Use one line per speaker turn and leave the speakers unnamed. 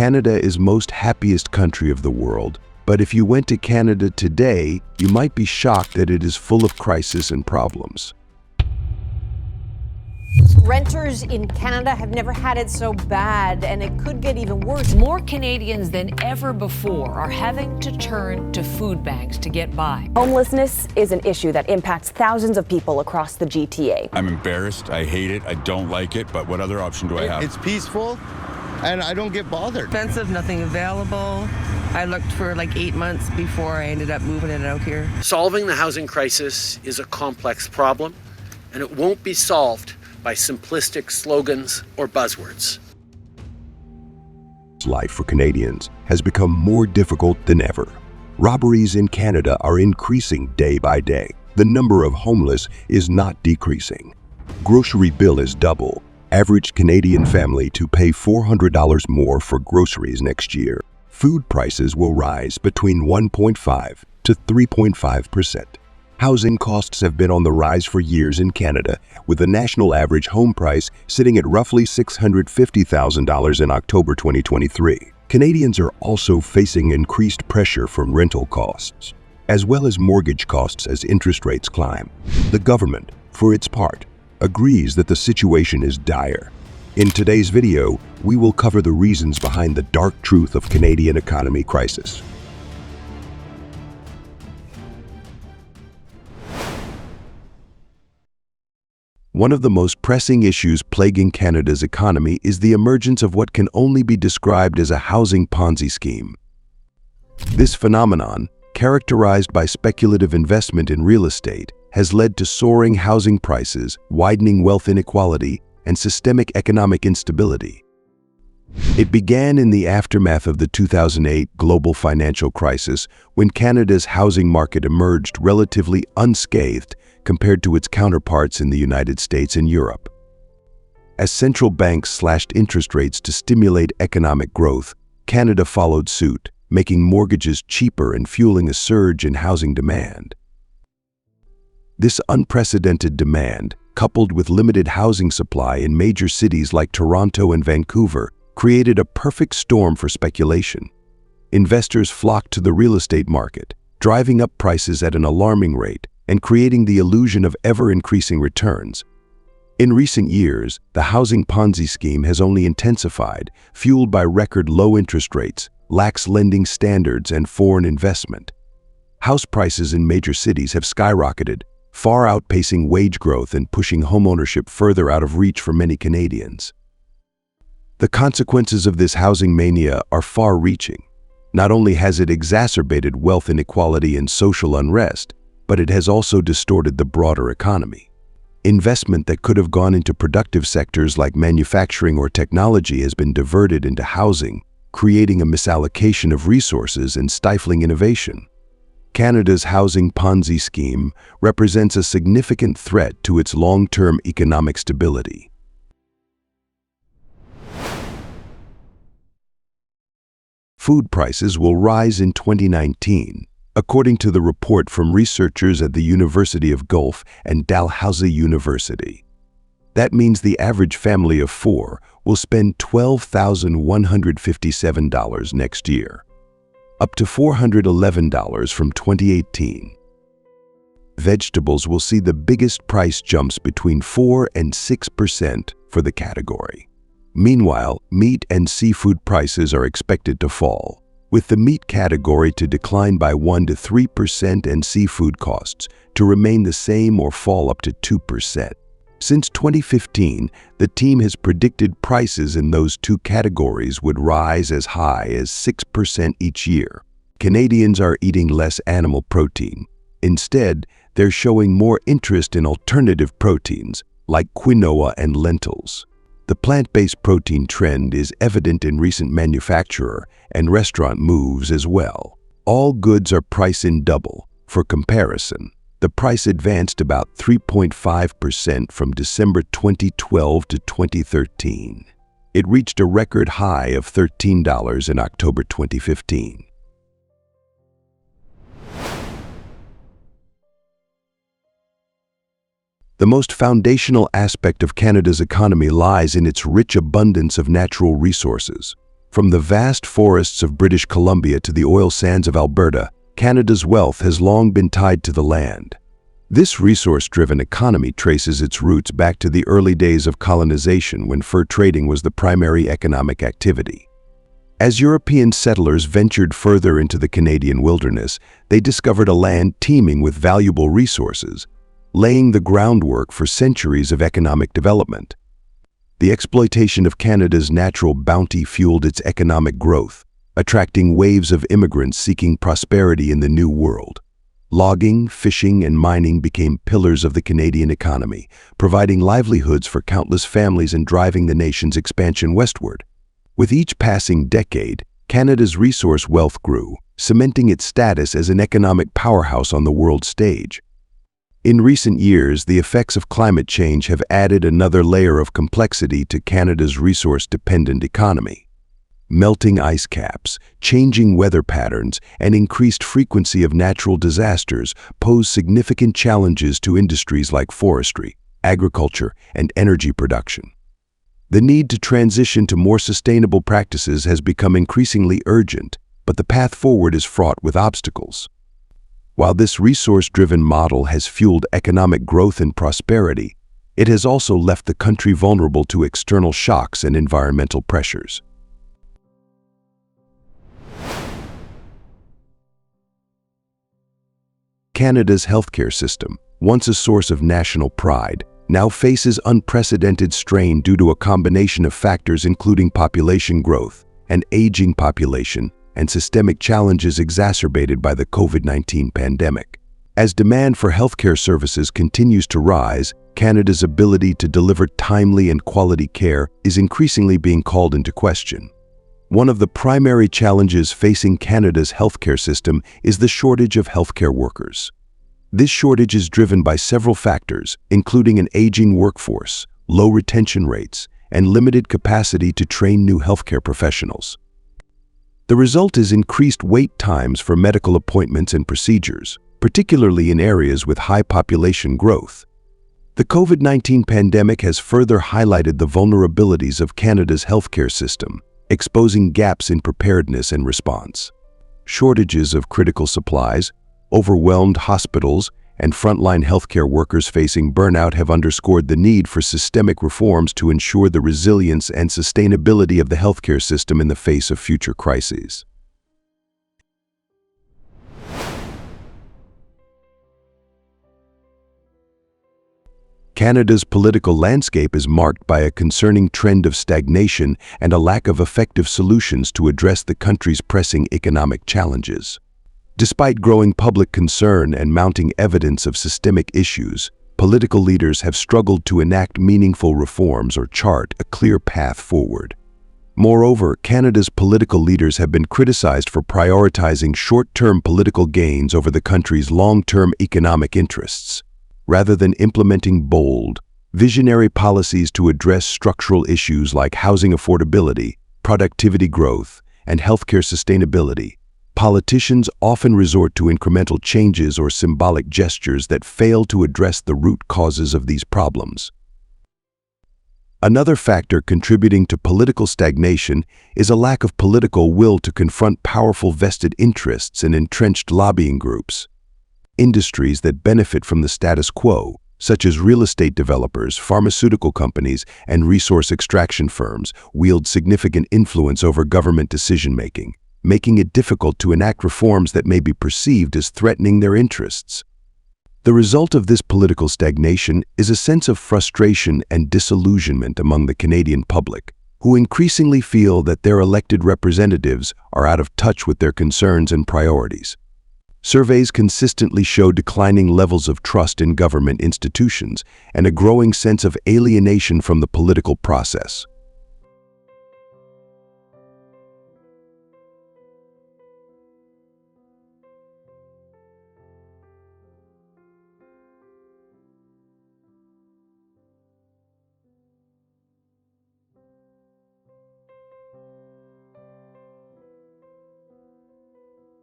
Canada is most happiest country of the world, but if you went to Canada today, you might be shocked that it is full of crisis and problems.
Renters in Canada have never had it so bad, and it could get even worse.
More Canadians than ever before are having to turn to food banks to get by.
Homelessness is an issue that impacts thousands of people across the GTA.
I'm embarrassed. I hate it. I don't like it. But what other option do I have?
It's peaceful, and I don't get bothered.
Expensive, nothing available. I looked for like 8 months before I ended up moving it out here.
Solving the housing crisis is a complex problem, and it won't be solved by simplistic slogans or buzzwords.
Life for Canadians has become more difficult than ever. Robberies in Canada are increasing day by day. The number of homeless is not decreasing. Grocery bill is double. Average Canadian family to pay $400 more for groceries next year. Food prices will rise between 1.5 to 3.5%. Housing costs have been on the rise for years in Canada, with the national average home price sitting at roughly $650,000 in October 2023. Canadians are also facing increased pressure from rental costs, as well as mortgage costs as interest rates climb. The government, for its part, agrees that the situation is dire. In today's video, we will cover the reasons behind the dark truth of Canadian economy crisis. One of the most pressing issues plaguing Canada's economy is the emergence of what can only be described as a housing Ponzi scheme. This phenomenon, characterized by speculative investment in real estate, has led to soaring housing prices, widening wealth inequality, and systemic economic instability. It began in the aftermath of the 2008 global financial crisis, when Canada's housing market emerged relatively unscathed compared to its counterparts in the United States and Europe. As central banks slashed interest rates to stimulate economic growth, Canada followed suit, making mortgages cheaper and fueling a surge in housing demand. This unprecedented demand, coupled with limited housing supply in major cities like Toronto and Vancouver, created a perfect storm for speculation. Investors flocked to the real estate market, driving up prices at an alarming rate and creating the illusion of ever-increasing returns. In recent years, the housing Ponzi scheme has only intensified, fueled by record low interest rates, lax lending standards, and foreign investment. House prices in major cities have skyrocketed, far outpacing wage growth and pushing homeownership further out of reach for many Canadians. The consequences of this housing mania are far-reaching. Not only has it exacerbated wealth inequality and social unrest, but it has also distorted the broader economy. Investment that could have gone into productive sectors like manufacturing or technology has been diverted into housing, creating a misallocation of resources and stifling innovation. Canada's housing Ponzi scheme represents a significant threat to its long-term economic stability. Food prices will rise in 2019, according to the report from researchers at the University of Guelph and Dalhousie University. That means the average family of four will spend $12,157 next year, up to $411 from 2018. Vegetables will see the biggest price jumps between 4 and 6% for the category. Meanwhile, meat and seafood prices are expected to fall, with the meat category to decline by 1 to 3% and seafood costs to remain the same or fall up to 2%. Since 2015, the team has predicted prices in those two categories would rise as high as 6% each year. Canadians are eating less animal protein. Instead, they're showing more interest in alternative proteins like quinoa and lentils. The plant-based protein trend is evident in recent manufacturer and restaurant moves as well. All goods are priced in double. For comparison, the price advanced about 3.5% from December 2012 to 2013. It reached a record high of $13 in October 2015. The most foundational aspect of Canada's economy lies in its rich abundance of natural resources. From the vast forests of British Columbia to the oil sands of Alberta, Canada's wealth has long been tied to the land. This resource-driven economy traces its roots back to the early days of colonization when fur trading was the primary economic activity. As European settlers ventured further into the Canadian wilderness, they discovered a land teeming with valuable resources, laying the groundwork for centuries of economic development. The exploitation of Canada's natural bounty fueled its economic growth, attracting waves of immigrants seeking prosperity in the New World. Logging, fishing, and mining became pillars of the Canadian economy, providing livelihoods for countless families and driving the nation's expansion westward. With each passing decade, Canada's resource wealth grew, cementing its status as an economic powerhouse on the world stage. In recent years, the effects of climate change have added another layer of complexity to Canada's resource-dependent economy. Melting ice caps, changing weather patterns, and increased frequency of natural disasters pose significant challenges to industries like forestry, agriculture, and energy production. The need to transition to more sustainable practices has become increasingly urgent, but the path forward is fraught with obstacles. While this resource-driven model has fueled economic growth and prosperity, it has also left the country vulnerable to external shocks and environmental pressures. Canada's healthcare system, once a source of national pride, now faces unprecedented strain due to a combination of factors including population growth, an aging population, and systemic challenges exacerbated by the COVID-19 pandemic. As demand for healthcare services continues to rise, Canada's ability to deliver timely and quality care is increasingly being called into question. One of the primary challenges facing Canada's healthcare system is the shortage of healthcare workers. This shortage is driven by several factors, including an aging workforce, low retention rates, and limited capacity to train new healthcare professionals. The result is increased wait times for medical appointments and procedures, particularly in areas with high population growth. The COVID-19 pandemic has further highlighted the vulnerabilities of Canada's healthcare system, exposing gaps in preparedness and response. Shortages of critical supplies, overwhelmed hospitals, and frontline healthcare workers facing burnout have underscored the need for systemic reforms to ensure the resilience and sustainability of the healthcare system in the face of future crises. Canada's political landscape is marked by a concerning trend of stagnation and a lack of effective solutions to address the country's pressing economic challenges. Despite growing public concern and mounting evidence of systemic issues, political leaders have struggled to enact meaningful reforms or chart a clear path forward. Moreover, Canada's political leaders have been criticized for prioritizing short-term political gains over the country's long-term economic interests, rather than implementing bold, visionary policies to address structural issues like housing affordability, productivity growth, and healthcare sustainability. Politicians often resort to incremental changes or symbolic gestures that fail to address the root causes of these problems. Another factor contributing to political stagnation is a lack of political will to confront powerful vested interests and entrenched lobbying groups. Industries that benefit from the status quo, such as real estate developers, pharmaceutical companies, and resource extraction firms, wield significant influence over government decision-making, making it difficult to enact reforms that may be perceived as threatening their interests. The result of this political stagnation is a sense of frustration and disillusionment among the Canadian public, who increasingly feel that their elected representatives are out of touch with their concerns and priorities. Surveys consistently show declining levels of trust in government institutions and a growing sense of alienation from the political process.